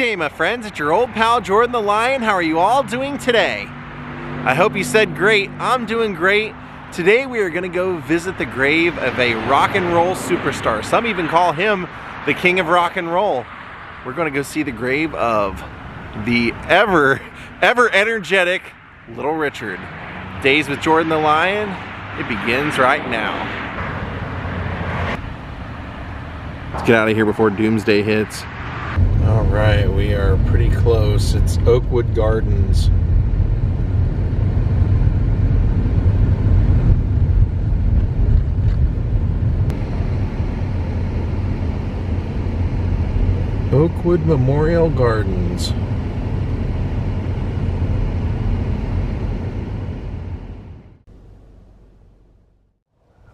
day, my friends. It's your old pal Jordan the Lion. How are you all doing today? I hope you said great. I'm doing great. Today we are going to go visit the grave of a rock and roll superstar. Some even call him the king of rock and roll. We're going to go see the grave of the ever energetic Little Richard. Daze with Jordan the Lion. It begins right now. Let's get out of here before doomsday hits. All right, we are pretty close. It's Oakwood Gardens. Oakwood Memorial Gardens.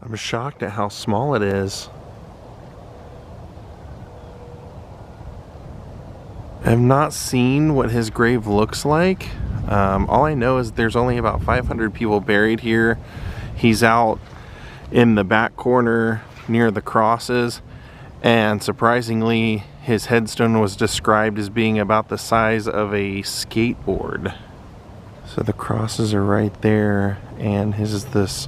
I'm shocked at how small it is. I have not seen what his grave looks like. All I know is there's only about 500 people buried here. He's out in the back corner near the crosses, and surprisingly his headstone was described as being about the size of a skateboard. So the crosses are right there, and his is this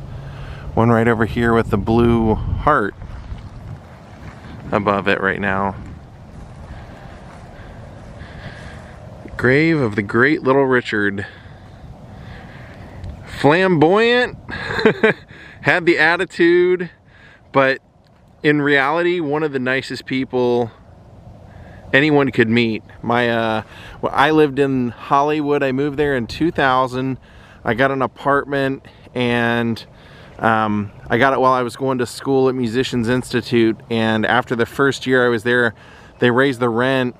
one right over here with the blue heart above it right now. Grave of the great Little Richard. Flamboyant, had the attitude, but in reality, one of the nicest people anyone could meet. Well, I lived in Hollywood. I moved there in 2000. I got an apartment, and I got it while I was going to school at Musicians Institute, and after the first year I was there, they raised the rent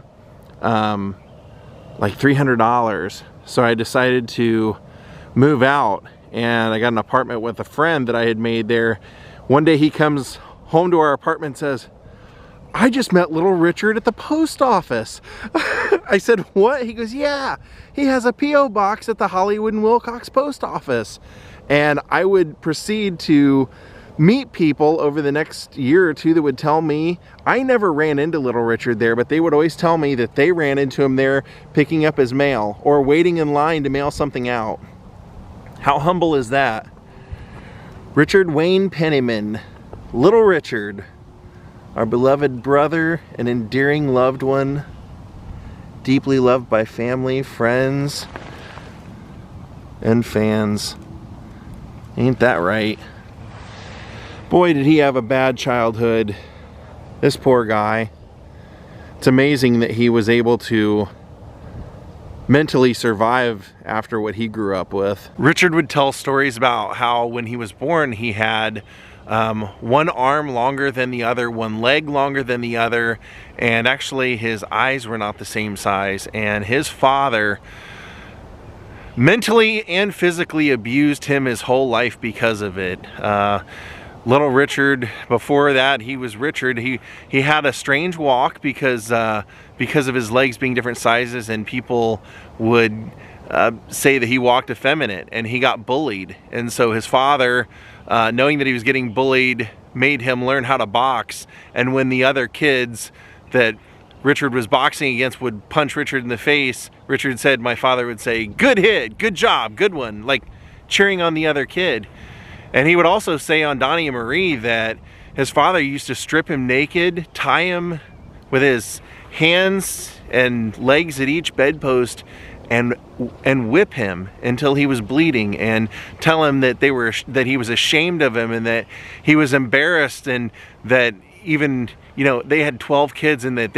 like $300. So I decided to move out, and I got an apartment with a friend that I had made there. One day he comes home to our apartment and says, "I just met Little Richard at the post office." I said, "What?" He goes, "Yeah, he has a P.O. box at the Hollywood and Wilcox post office." And I would proceed to meet people over the next year or two that would tell me, I never ran into Little Richard there, but they would always tell me that they ran into him there picking up his mail or waiting in line to mail something out. How humble is that? Richard Wayne Penniman, Little Richard, our beloved brother, an endearing loved one, deeply loved by family, friends, and fans. Ain't that right? Boy, did he have a bad childhood. This poor guy. It's amazing that he was able to mentally survive after what he grew up with. Richard would tell stories about how when he was born, he had one arm longer than the other, one leg longer than the other, and actually his eyes were not the same size. And his father mentally and physically abused him his whole life because of it. Little Richard, before that he was Richard, he had a strange walk because of his legs being different sizes, and people would say that he walked effeminate, and he got bullied. And so his father, knowing that he was getting bullied, made him learn how to box. And when the other kids that Richard was boxing against would punch Richard in the face, Richard said, my father would say, "Good hit, good job, good one," like cheering on the other kid. And he would also say on Donnie and Marie that his father used to strip him naked, tie him with his hands and legs at each bedpost, and whip him until he was bleeding, and tell him that he was ashamed of him, and that he was embarrassed, and that even, you know, they had 12 kids, and that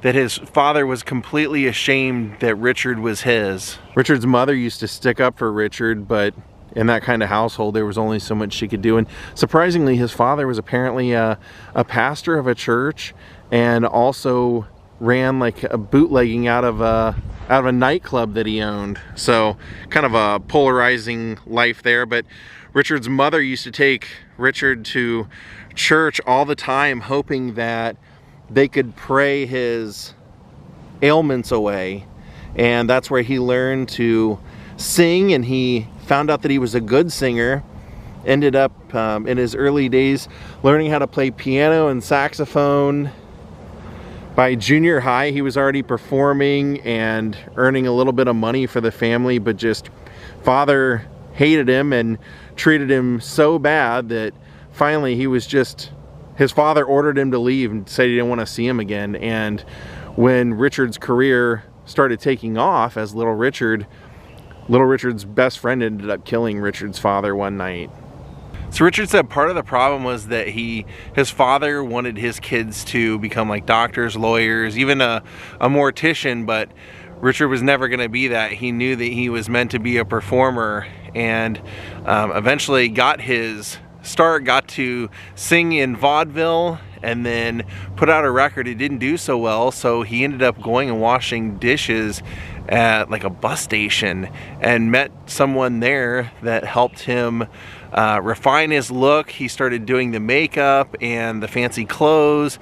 his father was completely ashamed that Richard was his. Richard's mother used to stick up for Richard, but in that kind of household there was only so much she could do. And surprisingly, his father was apparently a pastor of a church, and also ran like a bootlegging out of a nightclub that he owned. So kind of a polarizing life there. But Richard's mother used to take Richard to church all the time, hoping that they could pray his ailments away. And that's where he learned to sing, and he found out that he was a good singer. Ended up in his early days learning how to play piano and saxophone, By junior high, he was already performing and earning a little bit of money for the family, but just father hated him and treated him so bad that finally his father ordered him to leave and said he didn't want to see him again. And when Richard's career started taking off as Little Richard's best friend ended up killing Richard's father one night. So Richard said part of the problem was that his father wanted his kids to become like doctors, lawyers, even a mortician, but Richard was never going to be that. He knew that he was meant to be a performer, and eventually got his start, got to sing in vaudeville, and then put out a record. It didn't do so well, so he ended up going and washing dishes at like a bus station, and met someone there that helped him refine his look. He started doing the makeup and the fancy clothes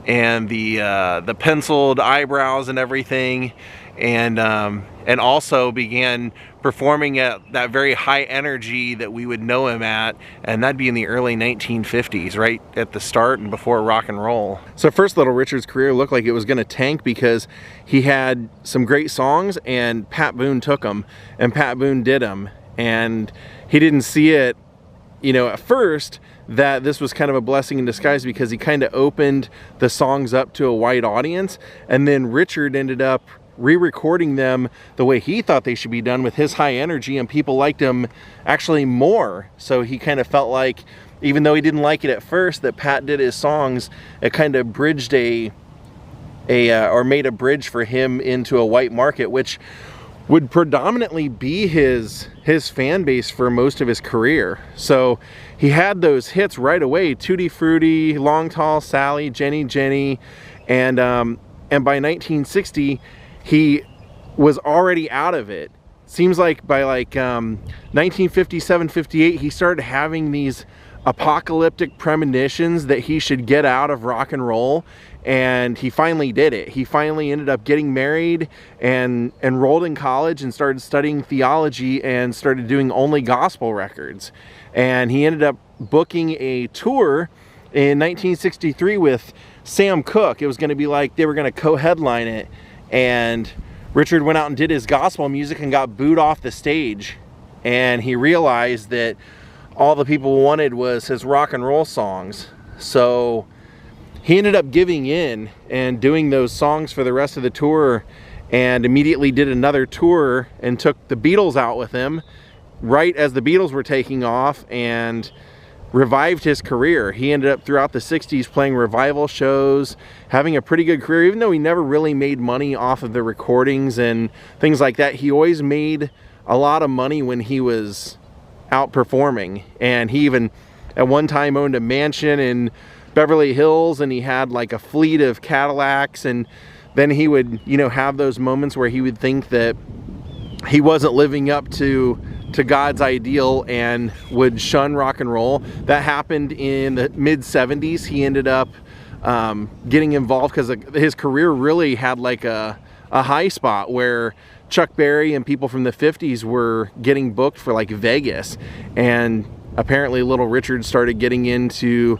and the penciled eyebrows and everything, and also began performing at that very high energy that we would know him at, and that'd be in the early 1950s, right at the start and before rock and roll. So first, Little Richard's career looked like it was going to tank because he had some great songs and Pat Boone took them, and Pat Boone did them, and he didn't see it, at first, that this was kind of a blessing in disguise, because he kind of opened the songs up to a wide audience, and then Richard ended up re-recording them the way he thought they should be done with his high energy, and people liked him actually more. So he kind of felt like, even though he didn't like it at first that Pat did his songs, it kind of bridged or made a bridge for him into a white market, which would predominantly be his fan base for most of his career. So he had those hits right away: Tutti Frutti, Long Tall Sally, Jenny Jenny, and by 1960 he was already out of it. Seems like by 1957-58 he started having these apocalyptic premonitions that he should get out of rock and roll, and he finally did it. He finally ended up getting married and enrolled in college and started studying theology and started doing only gospel records. And he ended up booking a tour in 1963 with Sam Cooke. It was going to be like they were going to co-headline it, and Richard went out and did his gospel music and got booed off the stage, and he realized that all the people wanted was his rock and roll songs. So he ended up giving in and doing those songs for the rest of the tour, and immediately did another tour and took the Beatles out with him right as the Beatles were taking off, and revived his career. He ended up throughout the 60s playing revival shows, having a pretty good career. Even though he never really made money off of the recordings and things like that, he always made a lot of money when he was out performing. And he even at one time owned a mansion in Beverly Hills, and he had like a fleet of Cadillacs, and then he would, have those moments where he would think that he wasn't living up to God's ideal and would shun rock and roll. That happened in the mid-70s. He ended up getting involved because his career really had like a high spot where Chuck Berry and people from the 50s were getting booked for like Vegas, and apparently Little Richard started getting into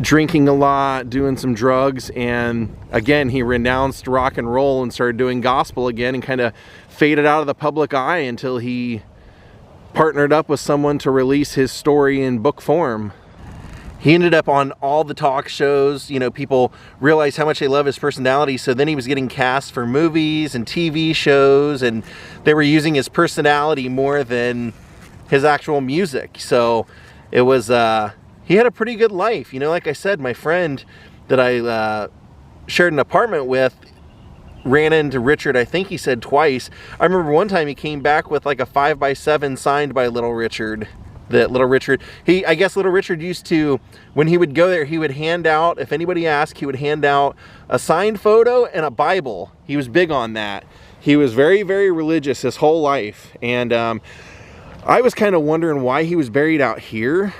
drinking a lot, doing some drugs, and again he renounced rock and roll and started doing gospel again, and kind of faded out of the public eye until he partnered up with someone to release his story in book form. He ended up on all the talk shows. People realized how much they love his personality, so then he was getting cast for movies and TV shows, and they were using his personality more than his actual music. So it was he had a pretty good life. Like I said, my friend that I shared an apartment with ran into Richard, I think he said twice. I remember one time he came back with like a 5x7 signed by Little Richard. I guess Little Richard used to, when he would go there, he would hand out, if anybody asked, he would hand out a signed photo and a Bible. He was big on that. He was very, very religious his whole life. And I was kind of wondering why he was buried out here,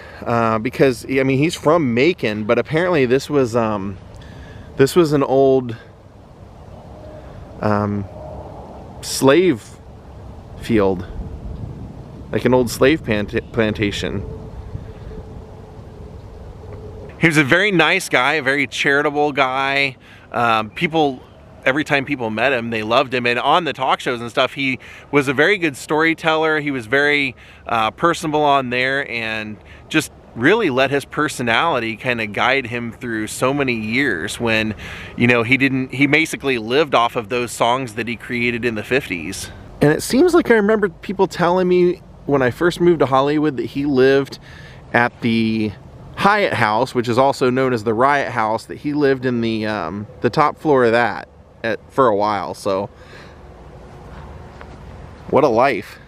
because he's from Macon, but apparently this was an old slave field, like an old slave plantation. He was a very nice guy, a very charitable guy. Every time people met him, they loved him. And on the talk shows and stuff, he was a very good storyteller. He was very personable on there, and just really let his personality kind of guide him through so many years when, you know, he basically lived off of those songs that he created in the 50s. And it seems like I remember people telling me when I first moved to Hollywood that he lived at the Hyatt House, which is also known as the Riot House, that he lived in the top floor of that for a while. So what a life.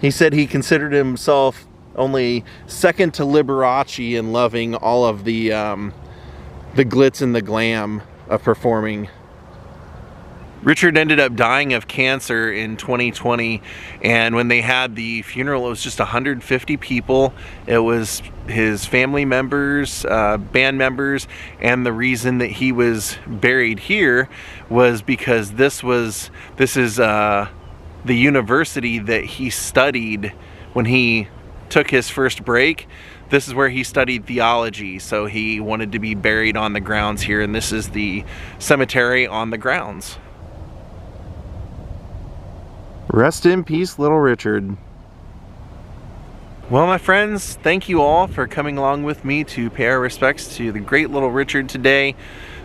He said he considered himself only second to Liberace in loving all of the glitz and the glam of performing. Richard ended up dying of cancer in 2020, and when they had the funeral, it was just 150 people. It was his family members, band members, and the reason that he was buried here was because this is the university that he studied when he took his first break. This is where he studied theology, so he wanted to be buried on the grounds here, and this is the cemetery on the grounds. Rest in peace, little Richard. Well, my friends, thank you all for coming along with me to pay our respects to the great little Richard today.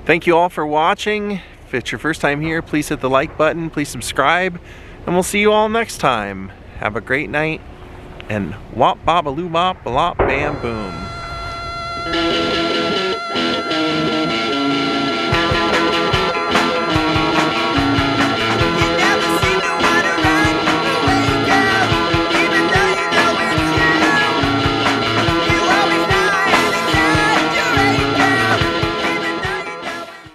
Thank you all for watching. If it's your first time here, please hit the like button, please subscribe, and we'll see you all next time. Have a great night, and wop bop a loo bop a lop bam boom.